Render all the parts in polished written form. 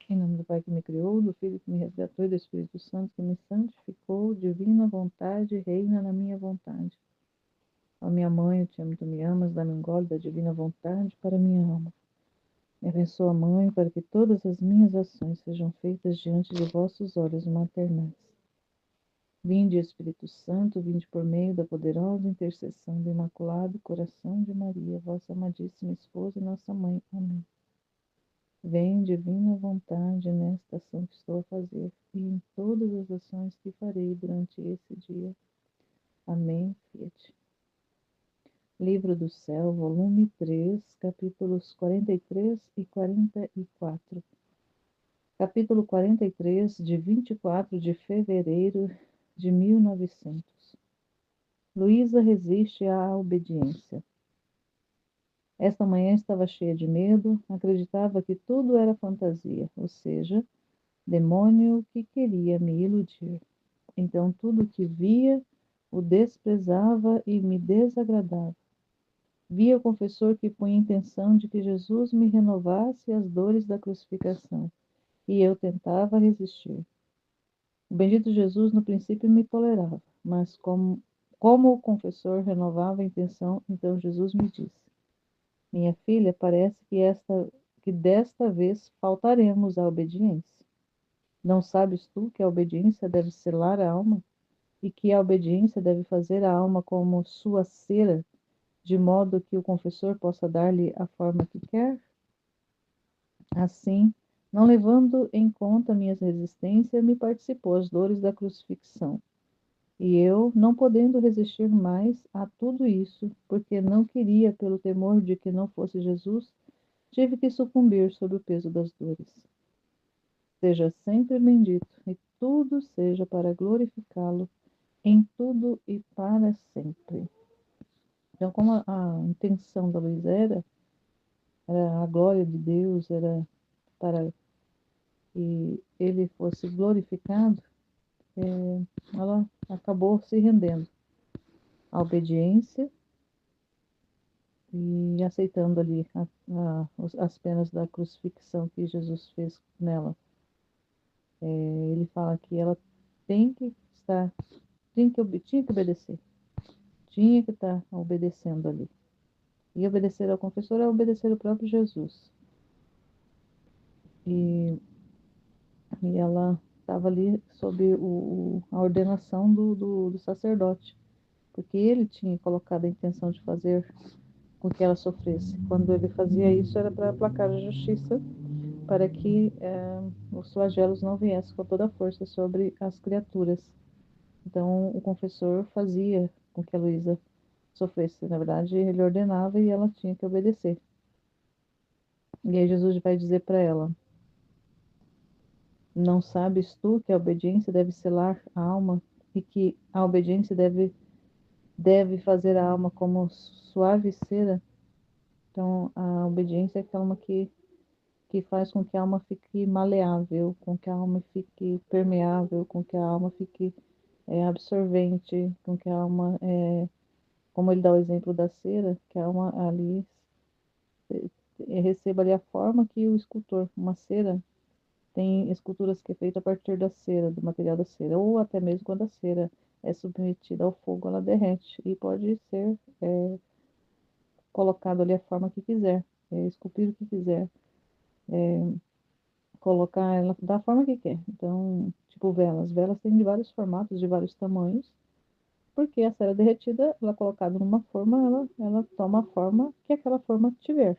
Em nome do Pai que me criou, do Filho que me resgatou e do Espírito Santo que me santificou, divina vontade, reina na minha vontade. Ó minha mãe, eu te amo, tu me amas, dá-me um gole da divina vontade para minha alma. Me abençoa, Mãe, para que todas as minhas ações sejam feitas diante de vossos olhos maternais. Vinde, Espírito Santo, vinde por meio da poderosa intercessão do Imaculado Coração de Maria, vossa amadíssima esposa e nossa mãe. Amém. Vem, divina vontade, nesta ação que estou a fazer e em todas as ações que farei durante esse dia. Amém. Fiat. Livro do Céu, volume 3, capítulos 43 e 44. Capítulo 43, de 24 de fevereiro de 1900. Luísa resiste à obediência. Esta manhã estava cheia de medo, acreditava que tudo era fantasia, ou seja, demônio que queria me iludir. Então tudo que via o desprezava e me desagradava. Via o confessor que punha a intenção de que Jesus me renovasse as dores da crucificação, e eu tentava resistir. O bendito Jesus no princípio me tolerava, mas como o confessor renovava a intenção, então Jesus me disse: Minha filha, parece que desta vez faltaremos à obediência. Não sabes tu que a obediência deve selar a alma e que a obediência deve fazer a alma como sua cera, de modo que o confessor possa dar-lhe a forma que quer? Assim, não levando em conta minhas resistências, me participou as dores da crucifixão. E eu, não podendo resistir mais a tudo isso, porque não queria, pelo temor de que não fosse Jesus, tive que sucumbir sob o peso das dores. Seja sempre bendito, e tudo seja para glorificá-lo, em tudo e para sempre. Então, como a intenção da Luísa era a glória de Deus, era para que ele fosse glorificado, ela acabou se rendendo à obediência e aceitando ali as penas da crucifixão que Jesus fez nela. Ele fala que ela tem que estar, tinha que obedecer, tinha que estar obedecendo ali. E obedecer ao confessor é obedecer ao próprio Jesus. E ela estava ali sob a ordenação do sacerdote, porque ele tinha colocado a intenção de fazer com que ela sofresse. Quando ele fazia isso, era para aplacar a justiça, para que os flagelos não viessem com toda a força sobre as criaturas. Então, o confessor fazia com que a Luísa sofresse. Na verdade, ele ordenava e ela tinha que obedecer. E aí Jesus vai dizer para ela: Não sabes tu que a obediência deve selar a alma e que a obediência deve fazer a alma como suave cera? Então, a obediência é aquela que faz com que a alma fique maleável, com que a alma fique permeável, com que a alma fique absorvente, com que a alma, como ele dá o exemplo da cera, que a alma ali receba ali a forma que o escultor, uma cera, tem esculturas que é feita a partir da cera, do material da cera, ou até mesmo quando a cera é submetida ao fogo, ela derrete e pode ser colocado ali a forma que quiser, esculpir o que quiser, colocar ela da forma que quer. Então, tipo velas. Velas têm de vários formatos, de vários tamanhos, porque a cera derretida, ela colocada numa forma, ela toma a forma que aquela forma tiver.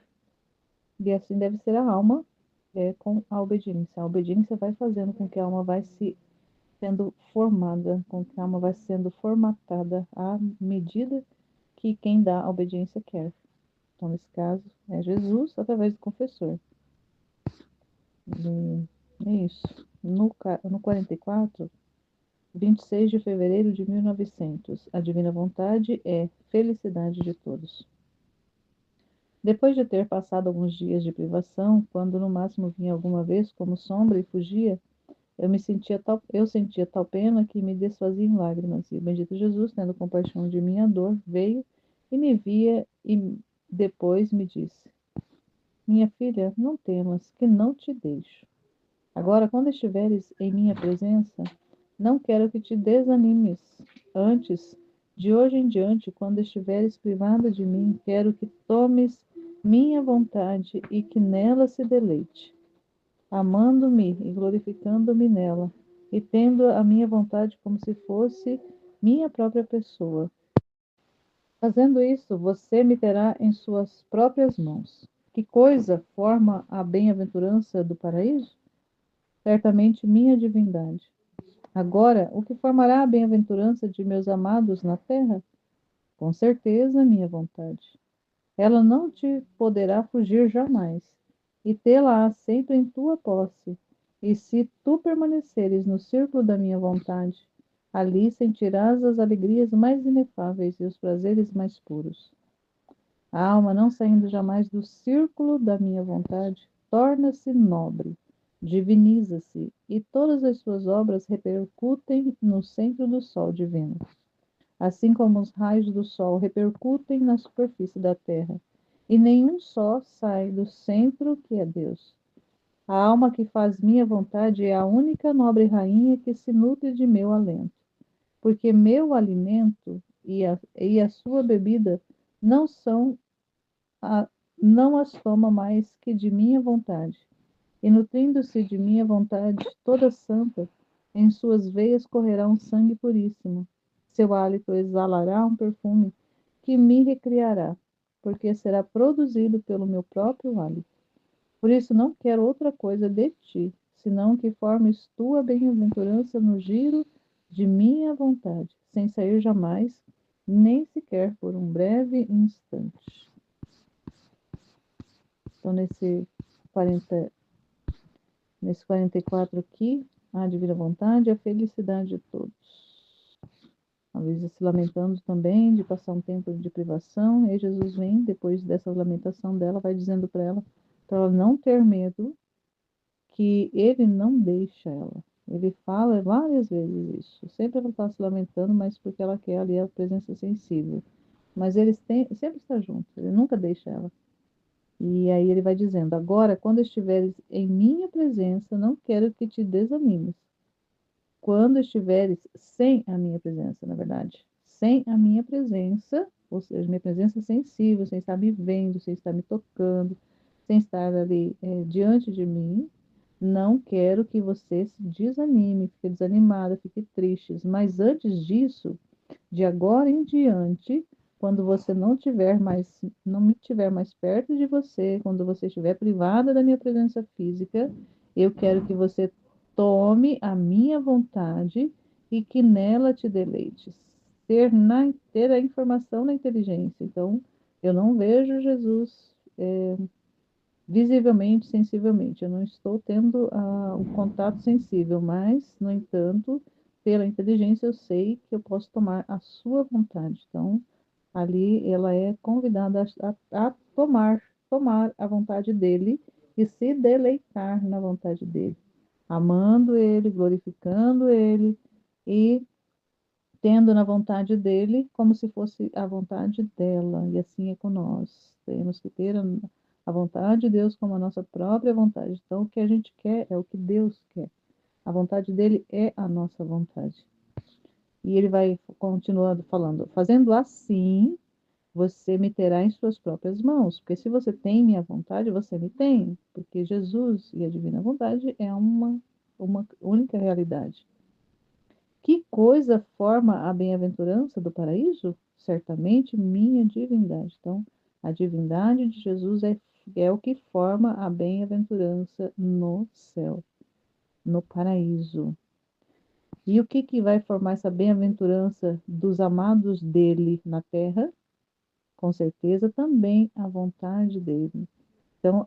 E assim deve ser a alma com a obediência. A obediência vai fazendo com que a alma vai se sendo formada, com que a alma vai sendo formatada à medida que quem dá a obediência quer. Então, nesse caso, é Jesus através do confessor. E é isso. No 44, 26 de fevereiro de 1900, a divina vontade é felicidade de todos. Depois de ter passado alguns dias de privação, quando no máximo vinha alguma vez como sombra e fugia, eu sentia tal pena que me desfazia em lágrimas. E o bendito Jesus, tendo compaixão de minha dor, veio e me via e depois me disse: Minha filha, não temas, que não te deixo. Agora, quando estiveres em minha presença, não quero que te desanimes. Antes, de hoje em diante, quando estiveres privada de mim, quero que tomes minha vontade e que nela se deleite, amando-me e glorificando-me nela, e tendo a minha vontade como se fosse minha própria pessoa. Fazendo isso, você me terá em suas próprias mãos. Que coisa forma a bem-aventurança do paraíso? Certamente minha divindade. Agora, o que formará a bem-aventurança de meus amados na terra? Com certeza, minha vontade. Ela não te poderá fugir jamais, e tê-la sempre em tua posse. E se tu permaneceres no círculo da minha vontade, ali sentirás as alegrias mais inefáveis e os prazeres mais puros. A alma, não saindo jamais do círculo da minha vontade, torna-se nobre, diviniza-se, e todas as suas obras repercutem no centro do sol divino, assim como os raios do sol repercutem na superfície da terra, e nenhum só sai do centro que é Deus. A alma que faz minha vontade é a única nobre rainha que se nutre de meu alento, porque meu alimento e a sua bebida não são a, não as toma mais que de minha vontade, e nutrindo-se de minha vontade toda santa, em suas veias correrá um sangue puríssimo. Seu hálito exalará um perfume que me recriará, porque será produzido pelo meu próprio hálito. Por isso não quero outra coisa de ti, senão que formes tua bem-aventurança no giro de minha vontade, sem sair jamais, nem sequer por um breve instante. Então, nesse 44 aqui, a divina vontade e a felicidade de todos. A Luísa se lamentando também de passar um tempo de privação, e Jesus vem, depois dessa lamentação dela, vai dizendo para ela não ter medo, que ele não deixa ela. Ele fala várias vezes isso. Sempre ela está se lamentando, mas porque ela quer ali a presença sensível. Mas ele sempre está junto, ele nunca deixa ela. E aí ele vai dizendo: agora, quando estiveres em minha presença, não quero que te desanimes. Quando estiveres sem a minha presença, na verdade, sem a minha presença, ou seja, minha presença sensível, sem estar me vendo, sem estar me tocando, sem estar ali diante de mim, não quero que você se desanime, fique desanimada, fique triste. Mas antes disso, de agora em diante, quando você não me tiver mais perto de você, quando você estiver privada da minha presença física, eu quero que você tome a minha vontade e que nela te deleites. Ter a informação na inteligência. Então, eu não vejo Jesus visivelmente, sensivelmente. Eu não estou tendo um contato sensível, mas, no entanto, pela inteligência eu sei que eu posso tomar a sua vontade. Então, ali ela é convidada a tomar a vontade dele e se deleitar na vontade dele, amando ele, glorificando ele e tendo na vontade dele como se fosse a vontade dela. E assim é com nós. Temos que ter a vontade de Deus como a nossa própria vontade. Então, o que a gente quer é o que Deus quer. A vontade dele é a nossa vontade. E ele vai continuando falando: fazendo assim, você me terá em suas próprias mãos. Porque se você tem minha vontade, você me tem. Porque Jesus e a divina vontade é uma única realidade. Que coisa forma a bem-aventurança do paraíso? Certamente minha divindade. Então, a divindade de Jesus é o que forma a bem-aventurança no céu, no paraíso. E o que vai formar essa bem-aventurança dos amados dele na terra? Com certeza também a vontade dele. Então,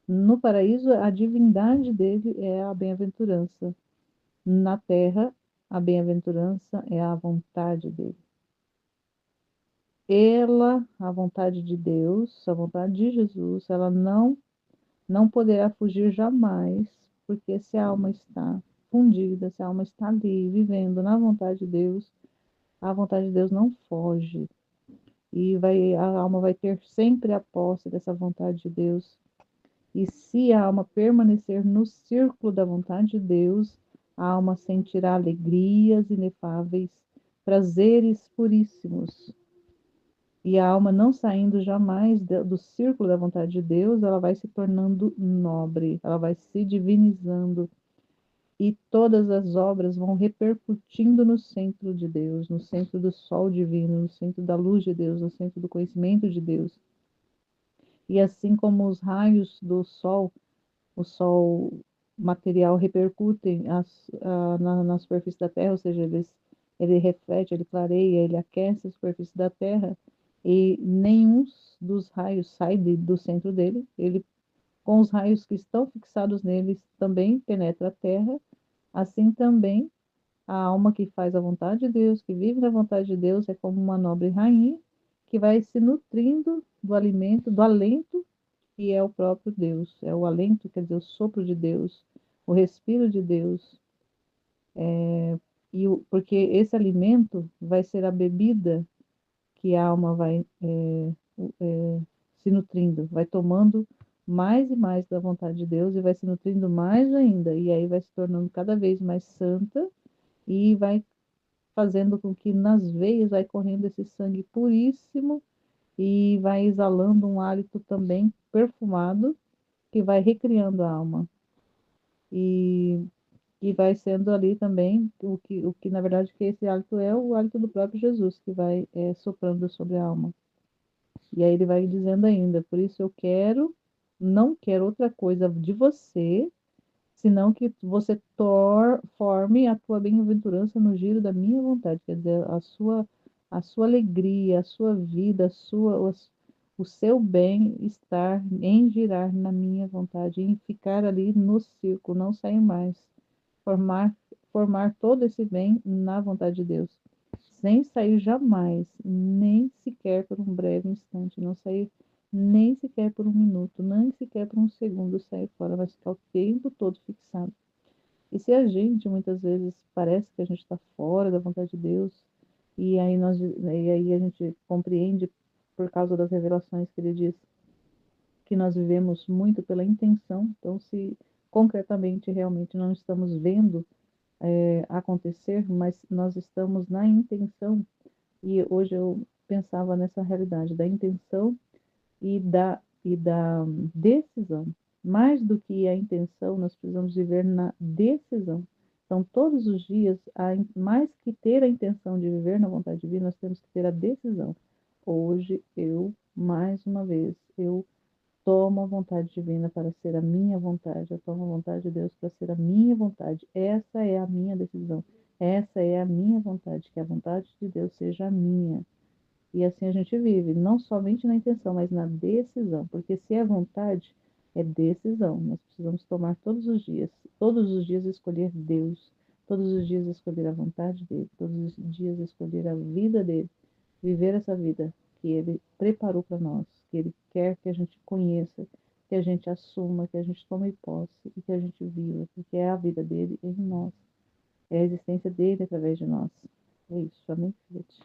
no paraíso, a divindade dele é a bem-aventurança. Na terra, a bem-aventurança é a vontade dele. Ela, a vontade de Deus, a vontade de Jesus, ela não poderá fugir jamais, porque se a alma está fundida, se a alma está ali, vivendo na vontade de Deus, a vontade de Deus não foge. E a alma vai ter sempre a posse dessa vontade de Deus. E se a alma permanecer no círculo da vontade de Deus, a alma sentirá alegrias inefáveis, prazeres puríssimos. E a alma não saindo jamais do círculo da vontade de Deus, ela vai se tornando nobre, ela vai se divinizando, e todas as obras vão repercutindo no centro de Deus, no centro do sol divino, no centro da luz de Deus, no centro do conhecimento de Deus. E assim como os raios do sol, o sol material repercutem na superfície da Terra, ou seja, ele reflete, ele clareia, ele aquece a superfície da Terra, e nenhum dos raios sai do centro dele, ele, com os raios que estão fixados neles, também penetra a Terra. Assim também, a alma que faz a vontade de Deus, que vive na vontade de Deus, é como uma nobre rainha que vai se nutrindo do alimento, do alento que é o próprio Deus. É o alento, quer dizer, o sopro de Deus, o respiro de Deus. Porque esse alimento vai ser a bebida que a alma vai se nutrindo, vai tomando mais e mais da vontade de Deus e vai se nutrindo mais ainda. E aí vai se tornando cada vez mais santa e vai fazendo com que nas veias vai correndo esse sangue puríssimo e vai exalando um hálito também perfumado que vai recriando a alma. E, e vai sendo ali também o que na verdade que esse hálito é o hálito do próprio Jesus que vai soprando sobre a alma. E aí ele vai dizendo ainda, por isso eu quero, não quero outra coisa de você, senão que você forme a tua bem-aventurança no giro da minha vontade, quer dizer, a sua alegria, a sua vida, o seu bem-estar em girar na minha vontade, em ficar ali no círculo, não sair mais, formar, formar todo esse bem na vontade de Deus, sem sair jamais, nem sequer por um breve instante, não sair nem sequer por um minuto, nem sequer por um segundo sair fora, vai ficar o tempo todo fixado. E se a gente muitas vezes parece que a gente está fora da vontade de Deus, e aí a gente compreende por causa das revelações que ele diz que nós vivemos muito pela intenção, então se concretamente realmente não estamos vendo acontecer, mas nós estamos na intenção, e hoje eu pensava nessa realidade da intenção e da decisão. Mais do que a intenção, nós precisamos viver na decisão. Então, todos os dias, mais que ter a intenção de viver na vontade divina, nós temos que ter a decisão. Hoje, mais uma vez, eu tomo a vontade divina para ser a minha vontade. Eu tomo a vontade de Deus para ser a minha vontade. Essa é a minha decisão. Essa é a minha vontade. Que a vontade de Deus seja a minha. E assim a gente vive, não somente na intenção, mas na decisão. Porque se é vontade, é decisão. Nós precisamos tomar todos os dias escolher Deus, todos os dias escolher a vontade dele, todos os dias escolher a vida dele, viver essa vida que ele preparou para nós, que ele quer que a gente conheça, que a gente assuma, que a gente tome posse e que a gente viva, porque é a vida dele em nós, é a existência dele através de nós. É isso, amém, Felipe?